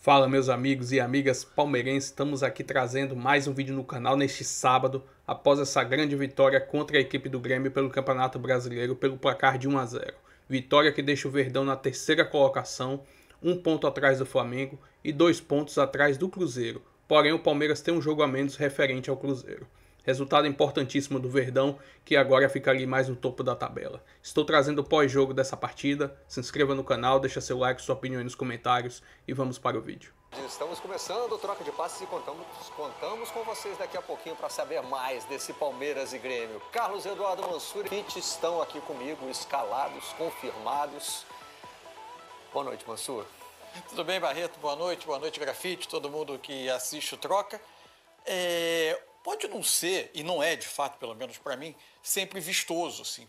Fala, meus amigos e amigas palmeirenses, estamos aqui trazendo mais um vídeo no canal neste sábado, após essa grande vitória contra a equipe do Grêmio pelo Campeonato Brasileiro pelo placar de 1-0. Vitória que deixa o Verdão na terceira colocação, um ponto atrás do Flamengo e 2 pontos atrás do Cruzeiro. Porém, o Palmeiras tem um jogo a menos referente ao Cruzeiro. Resultado importantíssimo do Verdão, que agora fica ali mais no topo da tabela. Estou trazendo o pós-jogo dessa partida. Se inscreva no canal, deixa seu like, sua opinião aí nos comentários e vamos para o vídeo. Estamos começando o Troca de Passes e contamos com vocês daqui a pouquinho para saber mais desse Palmeiras e Grêmio. Carlos Eduardo Mansur e Fit estão aqui comigo, escalados, confirmados. Boa noite, Mansur. Tudo bem, Barreto? Boa noite, Grafite, todo mundo que assiste o Troca. Pode não ser, e não é de fato, pelo menos para mim, sempre vistoso, assim,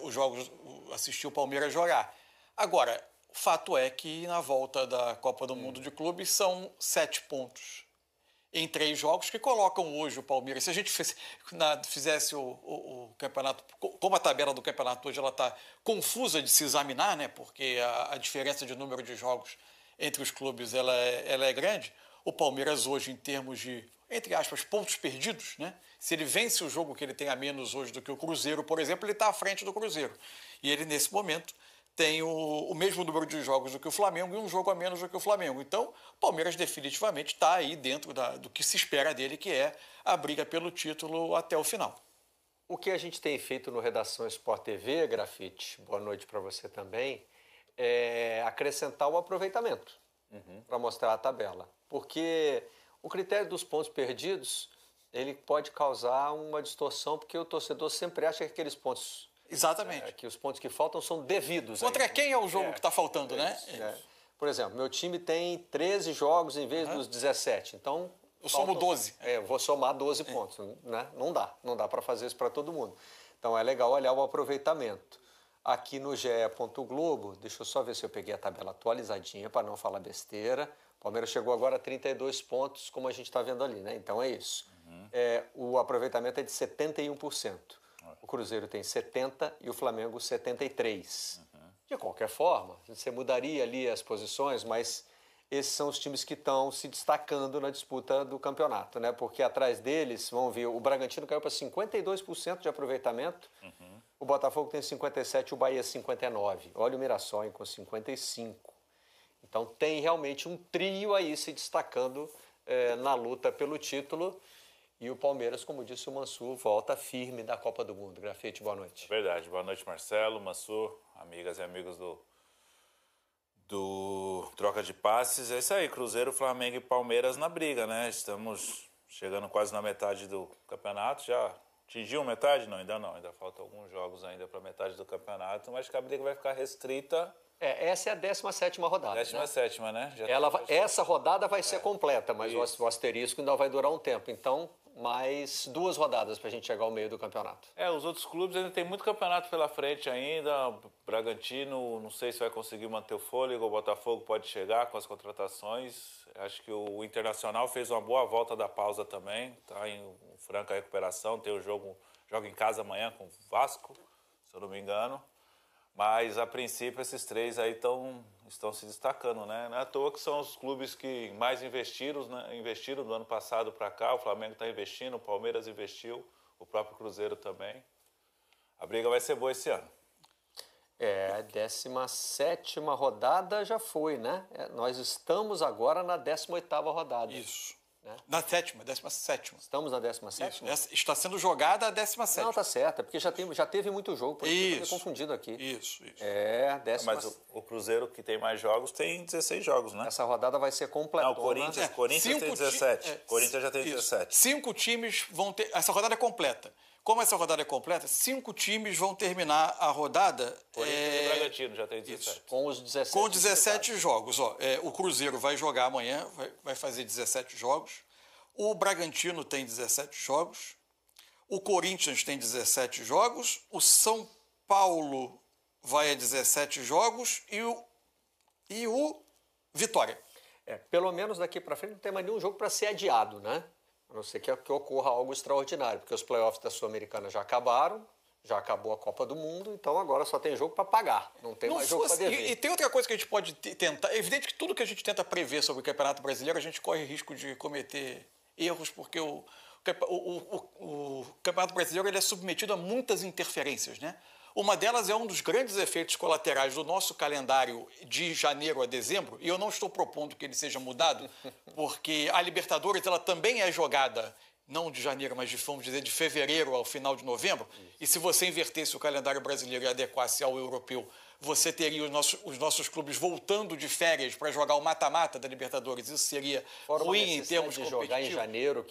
os jogos, assistir o Palmeiras jogar. Agora, o fato é que na volta da Copa do Mundo de Clubes são 7 pontos em 3 jogos que colocam hoje o Palmeiras. Se a gente fizesse o campeonato, como a tabela do campeonato hoje ela está confusa de se examinar, né, porque a diferença de número de jogos entre os clubes ela é grande, o Palmeiras hoje, em termos de, entre aspas, pontos perdidos, né? Se ele vence o jogo que ele tem a menos hoje do que o Cruzeiro, por exemplo, ele está à frente do Cruzeiro. E ele, nesse momento, tem o mesmo número de jogos do que o Flamengo e um jogo a menos do que o Flamengo. Então, o Palmeiras definitivamente está aí dentro do que se espera dele, que é a briga pelo título até o final. O que a gente tem feito no Redação Sport TV, Grafite, boa noite para você também, é acrescentar o aproveitamento para mostrar a tabela. Porque o critério dos pontos perdidos, ele pode causar uma distorção, porque o torcedor sempre acha que aqueles pontos... Exatamente. Que os pontos que faltam são devidos. Contra quem é o jogo que está faltando, né? Por exemplo, meu time tem 13 jogos em vez dos 17, então... Eu somo 12. Eu vou somar 12 pontos, né? Não dá para fazer isso para todo mundo. Então é legal olhar o aproveitamento. Aqui no GE. Globo, deixa eu só ver se eu peguei a tabela atualizadinha para não falar besteira. O Palmeiras chegou agora a 32 pontos, como a gente está vendo ali, né? Então é isso. O aproveitamento é de 71%. O Cruzeiro tem 70% e o Flamengo 73%. De qualquer forma, você mudaria ali as posições, mas esses são os times que estão se destacando na disputa do campeonato, né? Porque atrás deles, vamos ver, o Bragantino caiu para 52% de aproveitamento, o Botafogo tem 57%, o Bahia 59%. Olha o Mirassol com 55%. Então tem realmente um trio aí se destacando na luta pelo título. E o Palmeiras, como disse o Mansur, volta firme da Copa do Mundo. Grafite, boa noite. Verdade. Boa noite, Marcelo, Mansur, amigas e amigos do Troca de Passes. É isso aí, Cruzeiro, Flamengo e Palmeiras na briga, né? Estamos chegando quase na metade do campeonato. Já atingiu metade? Não, ainda faltam alguns jogos ainda para metade do campeonato, mas que a briga vai ficar restrita. Essa é a 17ª rodada. 17ª, né? Essa rodada vai ser completa, mas o asterisco ainda vai durar um tempo. Então, mais 2 rodadas para a gente chegar ao meio do campeonato. Os outros clubes ainda tem muito campeonato pela frente ainda. O Bragantino, não sei se vai conseguir manter o fôlego. O Botafogo pode chegar com as contratações. Acho que o Internacional fez uma boa volta da pausa também. Está em franca recuperação. Tem o joga em casa amanhã com o Vasco, se eu não me engano. Mas, a princípio, esses 3 aí estão se destacando, né? Não é à toa que são os clubes que mais investiram, né? Investiram do ano passado para cá. O Flamengo está investindo, o Palmeiras investiu, o próprio Cruzeiro também. A briga vai ser boa esse ano. A 17ª rodada já foi, né? Nós estamos agora na 18ª rodada. Isso. Né? Na 17ª. Estamos na 17ª? Está sendo jogada a 17ª. Não, tá certo, porque já teve muito jogo, por isso que eu tô confundido aqui. Isso. Mas o Cruzeiro, que tem mais jogos, tem 16 jogos, né? Essa rodada vai ser completa. Não, o Corinthians tem 17. Corinthians já tem 17. 5 times vão ter... Essa rodada é completa. Como essa rodada é completa, 5 times vão terminar a rodada... Corinthians e Bragantino já tem 17. Isso. Com os 17. Com 17 jogos. O Cruzeiro vai jogar amanhã, vai fazer 17 jogos. O Bragantino tem 17 jogos. O Corinthians tem 17 jogos. O São Paulo vai a 17 jogos. E o Vitória. Pelo menos daqui para frente não tem mais nenhum jogo para ser adiado, né? A não ser que ocorra algo extraordinário, porque os playoffs da Sul-Americana já acabaram, Já acabou a Copa do Mundo, então agora só tem jogo para pagar, não tem mais jogo para dever. E tem outra coisa que a gente pode tentar. É evidente que tudo que a gente tenta prever sobre o Campeonato Brasileiro, a gente corre risco de cometer erros, porque o Campeonato Brasileiro ele é submetido a muitas interferências, né? Uma delas é um dos grandes efeitos colaterais do nosso calendário de janeiro a dezembro, e eu não estou propondo que ele seja mudado, porque a Libertadores ela também é jogada não de janeiro, mas vamos dizer, de fevereiro ao final de novembro. E se você invertesse o calendário brasileiro e adequasse ao europeu, você teria os nossos clubes voltando de férias para jogar o mata-mata da Libertadores. Isso seria ruim em termos de jogar em janeiro,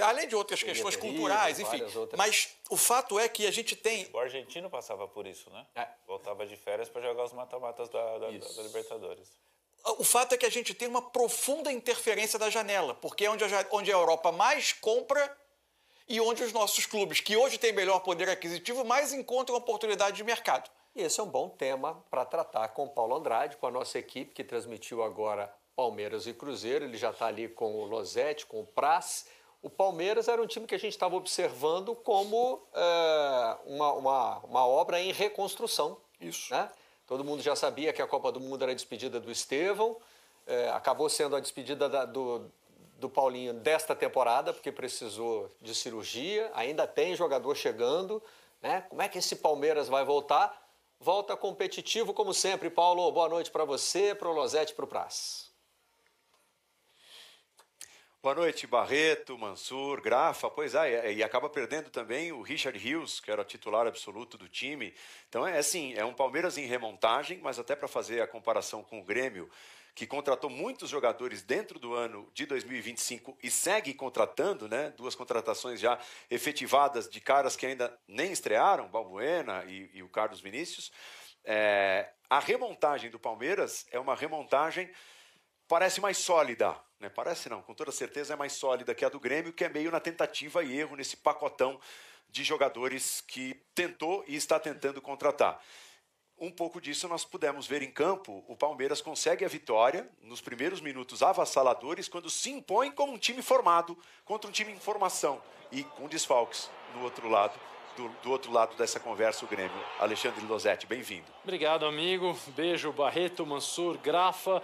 além de outras questões culturais, enfim. Mas o fato é que a gente tem... O argentino passava por isso, né? Voltava de férias para jogar os mata-matas da Libertadores. O fato é que a gente tem uma profunda interferência da janela, porque é onde a Europa mais compra e onde os nossos clubes, que hoje têm melhor poder aquisitivo, mais encontram oportunidade de mercado. E esse é um bom tema para tratar com o Paulo Andrade, com a nossa equipe que transmitiu agora Palmeiras e Cruzeiro. Ele já está ali com o Losetti, com o Praz. O Palmeiras era um time que a gente estava observando como uma obra em reconstrução. Isso. Né? Todo mundo já sabia que a Copa do Mundo era a despedida do Estevão, acabou sendo a despedida do Paulinho desta temporada, porque precisou de cirurgia, ainda tem jogador chegando. Né? Como é que esse Palmeiras vai voltar? Volta competitivo, como sempre. Paulo, boa noite para você, para o Losetti e para o Praz. Boa noite, Barreto, Mansur, Grafa. Pois é, e acaba perdendo também o Richard Rios, que era o titular absoluto do time. Então é um Palmeiras em remontagem, mas até para fazer a comparação com o Grêmio, que contratou muitos jogadores dentro do ano de 2025 e segue contratando, né? 2 contratações já efetivadas de caras que ainda nem estrearam, Balbuena e o Carlos Vinícius. A remontagem do Palmeiras é uma remontagem, parece mais sólida, né? Parece não, com toda certeza é mais sólida que a do Grêmio, que é meio na tentativa e erro nesse pacotão de jogadores que tentou e está tentando contratar. Um pouco disso nós pudemos ver em campo. O Palmeiras consegue a vitória nos primeiros minutos avassaladores quando se impõe como um time formado contra um time em formação e com desfalques no outro lado. Do outro lado dessa conversa, o Grêmio. Alexandre Losetti, bem-vindo. Obrigado, amigo. Beijo, Barreto, Mansur, Grafa.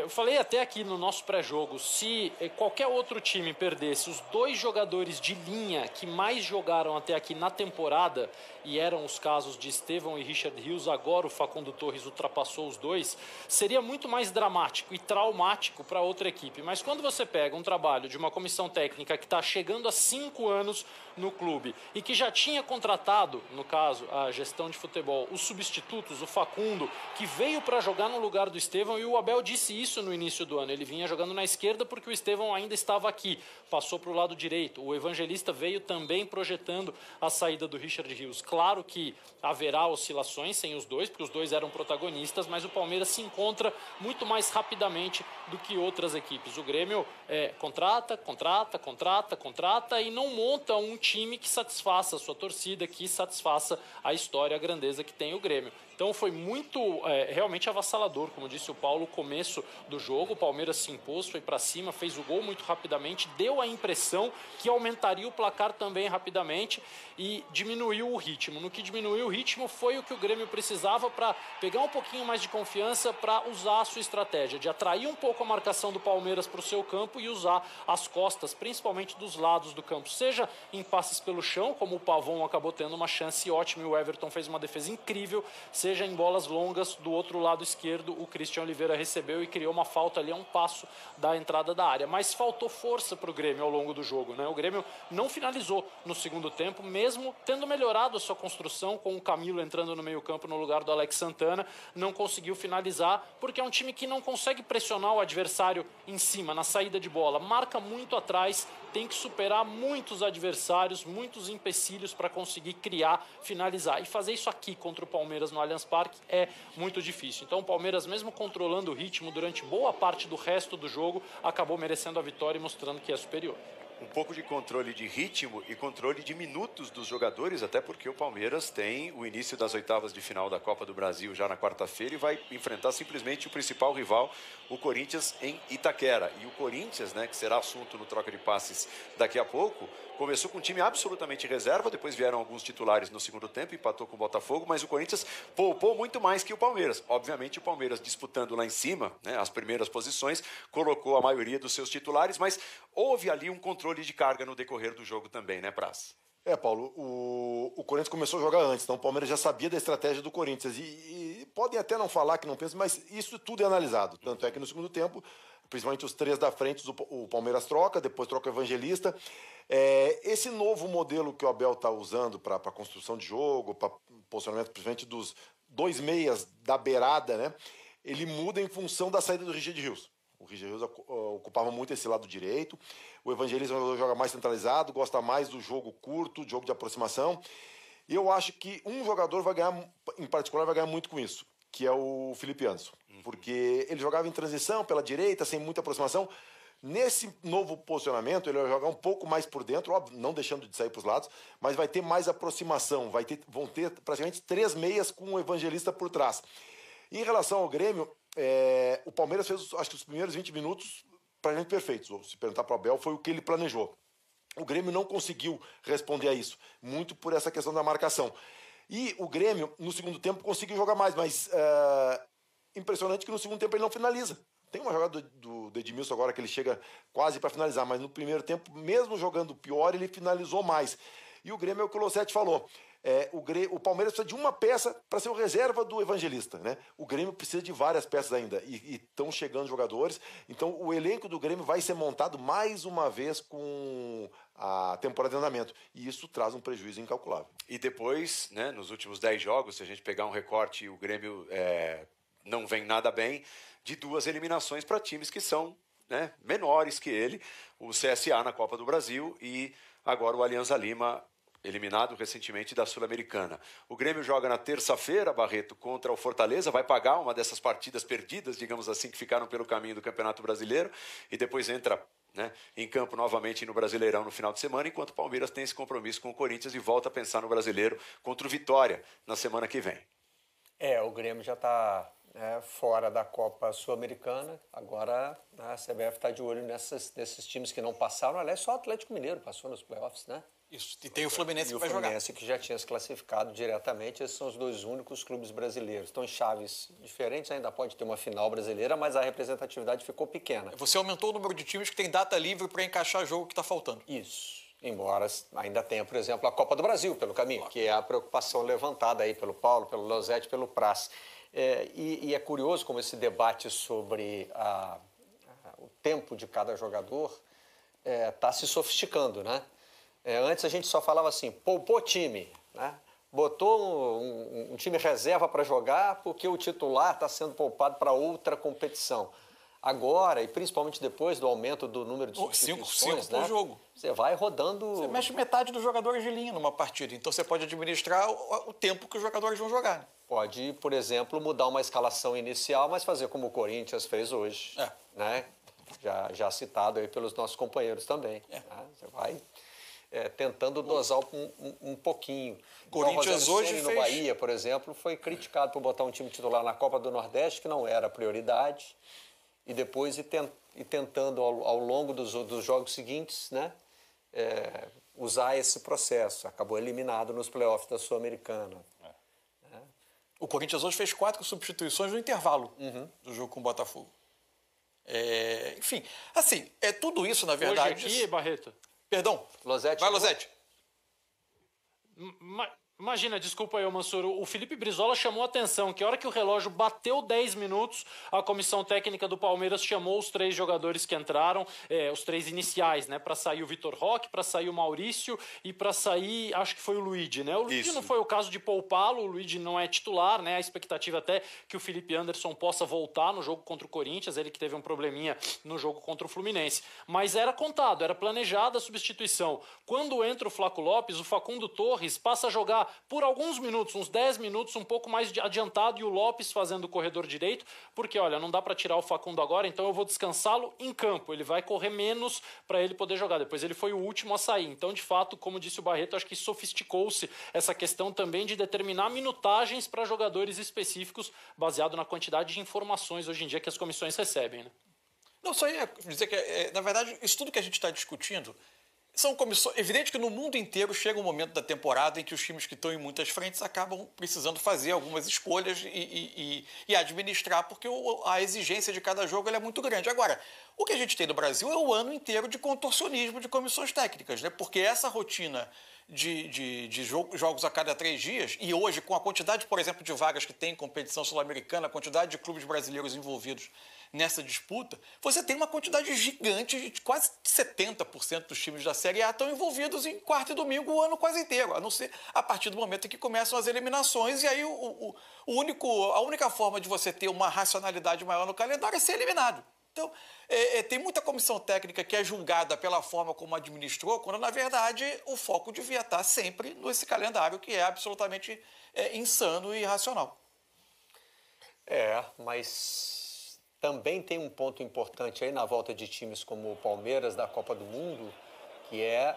Eu falei até aqui no nosso pré-jogo, se qualquer outro time perdesse os 2 jogadores de linha que mais jogaram até aqui na temporada, e eram os casos de Estevão e Richard Rios, agora o Facundo Torres ultrapassou os 2, seria muito mais dramático e traumático para outra equipe. Mas quando você pega um trabalho de uma comissão técnica que está chegando a 5 anos no clube e que já tinha contratado, no caso, a gestão de futebol, os substitutos, o Facundo, que veio para jogar no lugar do Estevão, e o Abel disse isso no início do ano. Ele vinha jogando na esquerda porque o Estevão ainda estava aqui, passou para o lado direito. O Evangelista veio também projetando a saída do Richard Rios. Claro que haverá oscilações sem os 2, porque os 2 eram protagonistas, mas o Palmeiras se encontra muito mais rapidamente do que outras equipes. O Grêmio contrata e não monta um time que satisfaça a sua torcida, que satisfaça a história, a grandeza que tem o Grêmio. Então foi muito, realmente avassalador, como disse o Paulo, o começo do jogo. O Palmeiras se impôs, foi para cima, fez o gol muito rapidamente, deu a impressão que aumentaria o placar também rapidamente e diminuiu o ritmo. No que diminuiu o ritmo foi o que o Grêmio precisava para pegar um pouquinho mais de confiança, para usar a sua estratégia, de atrair um pouco a marcação do Palmeiras para o seu campo e usar as costas, principalmente dos lados do campo, seja em passes pelo chão, como o Pavon acabou tendo uma chance ótima e o Everton fez uma defesa incrível, seja em bolas longas do outro lado esquerdo, o Christian Oliveira recebeu e criou uma falta ali a um passo da entrada da área. Mas faltou força para o Grêmio ao longo do jogo, né? O Grêmio não finalizou no segundo tempo, mesmo tendo melhorado a sua construção, com o Camilo entrando no meio-campo no lugar do Alex Santana, não conseguiu finalizar, porque é um time que não consegue pressionar o adversário em cima, na saída de bola. Marca muito atrás, tem que superar muitos adversários, muitos empecilhos para conseguir criar, finalizar. E fazer isso aqui contra o Palmeiras no Allianz Parque é muito difícil. Então o Palmeiras, mesmo controlando o ritmo durante boa parte do resto do jogo, acabou merecendo a vitória e mostrando que é superior. Um pouco de controle de ritmo e controle de minutos dos jogadores, até porque o Palmeiras tem o início das oitavas de final da Copa do Brasil já na quarta-feira e vai enfrentar simplesmente o principal rival, o Corinthians, em Itaquera. E o Corinthians, né, que será assunto no Troca de Passes daqui a pouco, começou com um time absolutamente reserva, depois vieram alguns titulares no segundo tempo, empatou com o Botafogo, mas o Corinthians poupou muito mais que o Palmeiras. Obviamente o Palmeiras disputando lá em cima, né, as primeiras posições, colocou a maioria dos seus titulares, mas houve ali um controle de carga no decorrer do jogo também, né, Praz? Paulo, o Corinthians começou a jogar antes, então o Palmeiras já sabia da estratégia do Corinthians. E podem até não falar que não pensam, mas isso tudo é analisado. Tanto é que no segundo tempo, principalmente os três da frente, o Palmeiras troca, depois troca o Evangelista. Esse novo modelo que o Abel está usando para a construção de jogo, para posicionamento principalmente dos 2 meias da beirada, né, ele muda em função da saída do Richard Rios. O Richard Rios ocupava muito esse lado direito. O Evangelista é um jogador que joga mais centralizado, gosta mais do jogo curto, jogo de aproximação. E eu acho que um jogador vai ganhar, em particular, vai ganhar muito com isso, que é o Felipe Anderson. Porque ele jogava em transição pela direita, sem muita aproximação. Nesse novo posicionamento, ele vai jogar um pouco mais por dentro, óbvio, não deixando de sair para os lados, mas vai ter mais aproximação. Vão ter praticamente 3 meias com o Evangelista por trás. Em relação ao Grêmio, o Palmeiras fez, acho que os primeiros 20 minutos praticamente perfeitos. Se perguntar para o Abel, foi o que ele planejou. O Grêmio não conseguiu responder a isso, muito por essa questão da marcação. E o Grêmio, no segundo tempo, conseguiu jogar mais, mas impressionante que no segundo tempo ele não finaliza. Tem uma jogada do Edmilson agora que ele chega quase para finalizar, mas no primeiro tempo, mesmo jogando pior, ele finalizou mais. E o Grêmio é o que o Lossetti falou. O Palmeiras precisa de uma peça para ser o reserva do Evangelista, né? O Grêmio precisa de várias peças ainda e estão chegando jogadores. Então o elenco do Grêmio vai ser montado mais uma vez com a temporada de andamento e isso traz um prejuízo incalculável. E depois, né, nos últimos 10 jogos, se a gente pegar um recorte, o Grêmio não vem nada bem, de 2 eliminações para times que são, né, menores que ele, o CSA na Copa do Brasil e agora o Alianza Lima, eliminado recentemente da Sul-Americana. O Grêmio joga na terça-feira, Barreto, contra o Fortaleza, vai pagar uma dessas partidas perdidas, digamos assim, que ficaram pelo caminho do Campeonato Brasileiro, e depois entra, né, em campo novamente no Brasileirão no final de semana, enquanto o Palmeiras tem esse compromisso com o Corinthians e volta a pensar no Brasileiro contra o Vitória na semana que vem. O Grêmio já está fora da Copa Sul-Americana, agora a CBF está de olho nesses times que não passaram, aliás, só o Atlético Mineiro passou nos playoffs, né? Isso, e tem o Fluminense que vai jogar. E o jogar. Fluminense que já tinha se classificado diretamente, esses são os 2 únicos clubes brasileiros. Estão em chaves diferentes, ainda pode ter uma final brasileira, mas a representatividade ficou pequena. Você aumentou o número de times que tem data livre para encaixar jogo que está faltando. Isso. Embora ainda tenha, por exemplo, a Copa do Brasil pelo caminho, claro, que é a preocupação levantada aí pelo Paulo, pelo Lossetti, pelo Praz. E é curioso como esse debate sobre o tempo de cada jogador está se sofisticando, né? Antes a gente só falava assim, poupou time, né? Botou um time reserva para jogar porque o titular está sendo poupado para outra competição. Agora, e principalmente depois do aumento do número de substituições, cinco por jogo. Você vai rodando... Você mexe metade dos jogadores de linha numa partida, então você pode administrar o tempo que os jogadores vão jogar. Né? Pode, por exemplo, mudar uma escalação inicial, mas fazer como o Corinthians fez hoje, né? Já citado aí pelos nossos companheiros também. Né? Você vai tentando dosar um pouquinho. O Corinthians hoje no Bahia, por exemplo, foi criticado por botar um time titular na Copa do Nordeste, que não era prioridade, e depois tentando ao longo dos jogos seguintes, né, usar esse processo. Acabou eliminado nos playoffs da Sul-Americana. O Corinthians hoje fez 4 substituições no intervalo do jogo com o Botafogo. Enfim, assim, tudo isso, na verdade... Hoje aqui, Barreto... Perdão. Lossetti. Vai, Lossetti. Imagina, desculpa aí, Mansur, o Felipe Brizola chamou a atenção que a hora que o relógio bateu 10 minutos, a comissão técnica do Palmeiras chamou os 3 jogadores que entraram, os 3 iniciais, né, para sair o Vitor Roque, para sair o Maurício e para sair, acho que foi o Luigi, né? O Luigi não foi o caso de poupá-lo, o Luigi não é titular, né? A expectativa até que o Felipe Anderson possa voltar no jogo contra o Corinthians, ele que teve um probleminha no jogo contra o Fluminense. Mas era contado, era planejada a substituição. Quando entra o Flaco Lopes, o Facundo Torres passa a jogar por alguns minutos, uns 10 minutos, um pouco mais adiantado, e o Lopes fazendo o corredor direito, porque, olha, não dá para tirar o Facundo agora, então eu vou descansá-lo em campo. Ele vai correr menos para ele poder jogar. Depois ele foi o último a sair. Então, de fato, como disse o Barreto, acho que sofisticou-se essa questão também de determinar minutagens para jogadores específicos, baseado na quantidade de informações hoje em dia que as comissões recebem, né? Não, só ia dizer que, na verdade, isso tudo que a gente está discutindo são comissões. Evidente que no mundo inteiro chega um momento da temporada em que os times que estão em muitas frentes acabam precisando fazer algumas escolhas e administrar, porque a exigência de cada jogo ela é muito grande. Agora, o que a gente tem no Brasil é o ano inteiro de contorcionismo de comissões técnicas, né? Porque essa rotina de jogos a cada 3 dias, e hoje, com a quantidade, por exemplo, de vagas que tem em competição sul-americana, a quantidade de clubes brasileiros envolvidos nessa disputa, você tem uma quantidade gigante, de quase 70% dos times da Série A estão envolvidos em quarta e domingo o ano quase inteiro, a não ser a partir do momento em que começam as eliminações, e aí a única forma de você ter uma racionalidade maior no calendário é ser eliminado. Então, tem muita comissão técnica que é julgada pela forma como administrou, quando, na verdade, o foco devia estar sempre nesse calendário que é absolutamente insano e irracional. Mas também tem um ponto importante aí na volta de times como o Palmeiras da Copa do Mundo, que é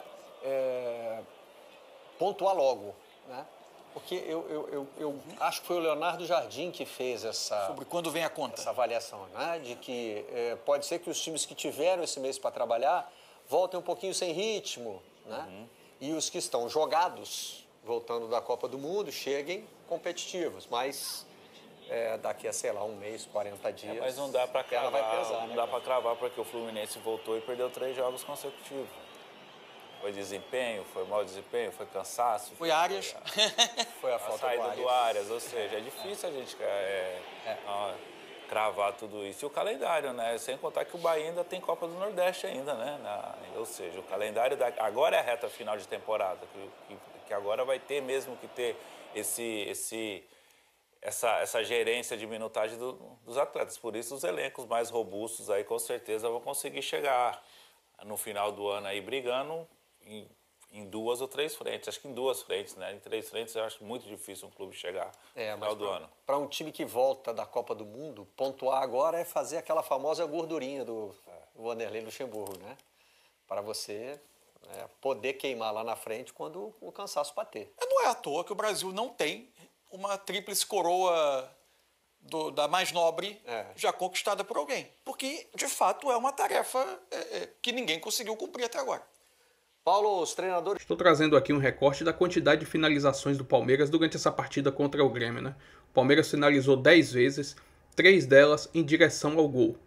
pontuar logo, né? Porque eu acho que foi o Leonardo Jardim que fez sobre quando vem a conta, essa avaliação, né? De que pode ser que os times que tiveram esse mês para trabalhar voltem um pouquinho sem ritmo, né? E os que estão jogados, voltando da Copa do Mundo, cheguem competitivos, mas daqui a, sei lá, um mês, 40 dias... mas não dá para cravar, vai pesar, não dá para cravar porque o Fluminense voltou e perdeu 3 jogos consecutivos. Foi desempenho, foi mau desempenho, foi cansaço. Foi Arias. Foi a falta saída do Arias, ou seja, é difícil a gente cravar tudo isso. E o calendário, né? Sem contar que o Bahia ainda tem Copa do Nordeste ainda, né? Ou seja, o calendário agora é a reta final de temporada, que agora vai ter mesmo que ter essa gerência de minutagem dos atletas. Por isso os elencos mais robustos aí com certeza vão conseguir chegar no final do ano aí brigando em 2 ou 3 frentes. Acho que em 2 frentes, né? Em 3 frentes eu acho muito difícil um clube chegar no final do ano. Para um time que volta da Copa do Mundo, pontuar agora é fazer aquela famosa gordurinha do Vanderlei Luxemburgo, né? Para você poder queimar lá na frente quando o cansaço bater. Não é à toa que o Brasil não tem uma tríplice coroa da mais nobre já conquistada por alguém. Porque, de fato, é uma tarefa que ninguém conseguiu cumprir até agora. Paulo, os treinadores... Estou trazendo aqui um recorte da quantidade de finalizações do Palmeiras durante essa partida contra o Grêmio, né? O Palmeiras finalizou 10 vezes, 3 delas em direção ao gol.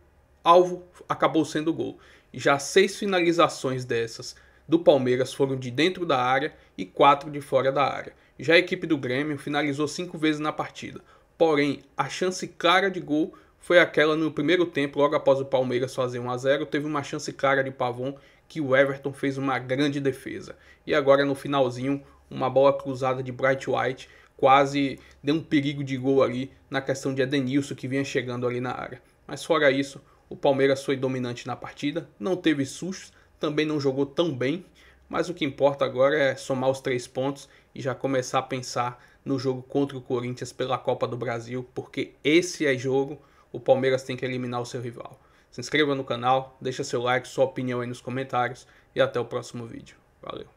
Alvo acabou sendo gol. Já 6 finalizações dessas do Palmeiras foram de dentro da área e 4 de fora da área. Já a equipe do Grêmio finalizou 5 vezes na partida. Porém, a chance clara de gol foi aquela no primeiro tempo, logo após o Palmeiras fazer 1-0. Teve uma chance clara de Pavon, que o Everton fez uma grande defesa. E agora no finalzinho, uma bola cruzada de Bright White, quase deu um perigo de gol ali na questão de Edenilson, que vinha chegando ali na área. Mas fora isso, o Palmeiras foi dominante na partida, não teve sustos, também não jogou tão bem, mas o que importa agora é somar os 3 pontos e já começar a pensar no jogo contra o Corinthians pela Copa do Brasil, porque esse é jogo, o Palmeiras tem que eliminar o seu rival. Se inscreva no canal, deixa seu like, sua opinião aí nos comentários e até o próximo vídeo. Valeu!